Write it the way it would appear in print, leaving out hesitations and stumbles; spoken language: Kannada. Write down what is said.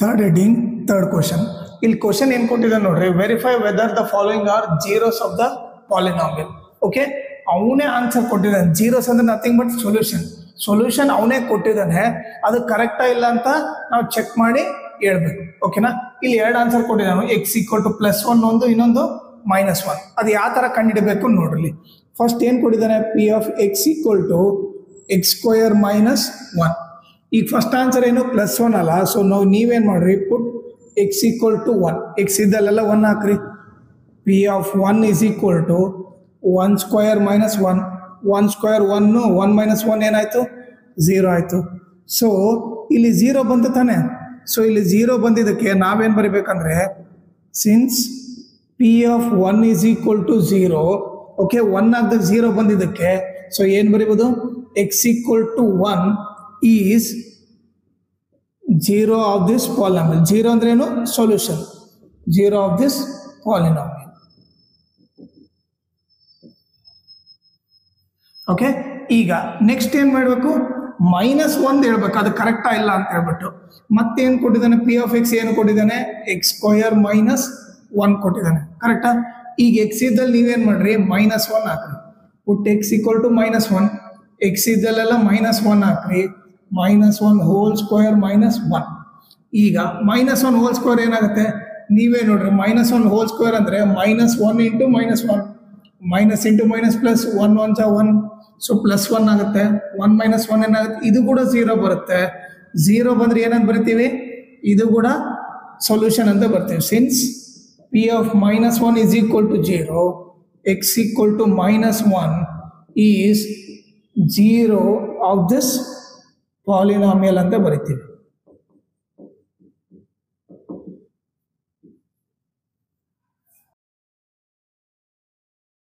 Third heading third question. ಇಲ್ಲಿ ಕ್ವಶನ್ ಏನು ಕೊಟ್ಟಿದ್ದಾನೆ ನೋಡ್ರಿ, verify whether the following are zeros of the polynomial. Okay, ಅವನೇ ಆನ್ಸರ್ ಕೊಟ್ಟಿದ್ದಾನೆ. ಜೀರೋಸ್ ಅಂದ್ರೆ ನಥಿಂಗ್ ಬಟ್ ಸೊಲ್ಯೂಷನ್ ಅವನೇ ಕೊಟ್ಟಿದ್ದಾನೆ. ಅದು ಕರೆಕ್ಟಾ ಇಲ್ಲ ಅಂತ ನಾವು ಚೆಕ್ ಮಾಡಿ ಹೇಳ್ಬೇಕು. ಓಕೆನಾ, ಇಲ್ಲಿ ಎರಡು ಆನ್ಸರ್ ಕೊಟ್ಟಿದ್ದಾನೆ. x = +1 ಒಂದು, ಇನ್ನೊಂದು -1. ಅದು ಯಾವ ಥರ ಕಂಡುಹಿಡಬೇಕು ನೋಡ್ರಿ. ಫಸ್ಟ್ ಏನು ಕೊಟ್ಟಿದ್ದಾನೆ, p of x = x² - 1. ಈಗ ಫಸ್ಟ್ ಆನ್ಸರ್ ಏನು +1 ಅಲ್ಲ, ಸೊ ನಾವು ನೀವೇನು ಮಾಡ್ರಿ, ಪುಟ್ x = 1. x ಇದ್ದಲ್ಲೆಲ್ಲ 1 ಹಾಕ್ರಿ. p of 1 = 1² - 1. 1 ಸ್ಕ್ವೇರ್ 1, 1 - 1 ಏನಾಯ್ತು, 0 ಆಯಿತು. ಸೊ ಇಲ್ಲಿ 0 ಬಂತು ತಾನೆ. ಸೊ ಇಲ್ಲಿ 0 ಬಂದಿದ್ದಕ್ಕೆ ನಾವೇನು ಬರಿಬೇಕಂದ್ರೆ, ಸಿನ್ಸ್ p of 1 = 0, ಓಕೆ, 1 ಆಗದಾಗ 0 ಬಂದಿದ್ದಕ್ಕೆ ಸೊ ಏನು ಬರಿಬೋದು, x = 1 is 0 of this polynomial. 0 ಅಂದ್ರೆ ಏನು, solution. 0 of this polynomial. Okay, ಈಗ ನೆಕ್ಸ್ಟ್ ಏನು ಮಾಡಬೇಕು, -1 ಹೇಳ್ಬೇಕು, ಅದು ಕರೆಕ್ಟಾ ಇಲ್ಲ ಅಂತ ಹೇಳ್ಬಿಟ್ಟು. ಮತ್ತೇನು ಕೊಟ್ಟಿದ್ದಾನೆ, p of x ಏನು ಕೊಟ್ಟಿದ್ದಾನೆ, x² - 1 ಕೊಟ್ಟಿದ್ದಾನೆ. ಕರೆಕ್ಟಾ. ಈಗ x ಇದ್ದಲ್ಲಿ ನೀವೇನು ಮಾಡ್ರಿ, -1 ಹಾಕ್ರಿ. ಪುಟ್ x = -1. x ಇದ್ದಲ್ಲೆಲ್ಲ -1 ಹಾಕ್ರಿ. -1² - 1. ಈಗ -1² ಏನಾಗುತ್ತೆ, ನೀವೇ ನೋಡ್ರಿ. -1² ಅಂದರೆ -1 × -1, minus into minus plus, 1 1 1, so +1 ಆಗುತ್ತೆ. 1 - 1 ಏನಾಗುತ್ತೆ, ಇದು ಕೂಡ 0 ಬರುತ್ತೆ. 0 ಬಂದರೆ ಏನಂತ ಬರಿತೀವಿ, ಇದು ಕೂಡ ಸೊಲ್ಯೂಷನ್ ಅಂತ ಬರ್ತೀವಿ. Since p of -1 = 0, x = -1 is 0 of this polynomial ಅಂತ ಬರಿತೀವಿ.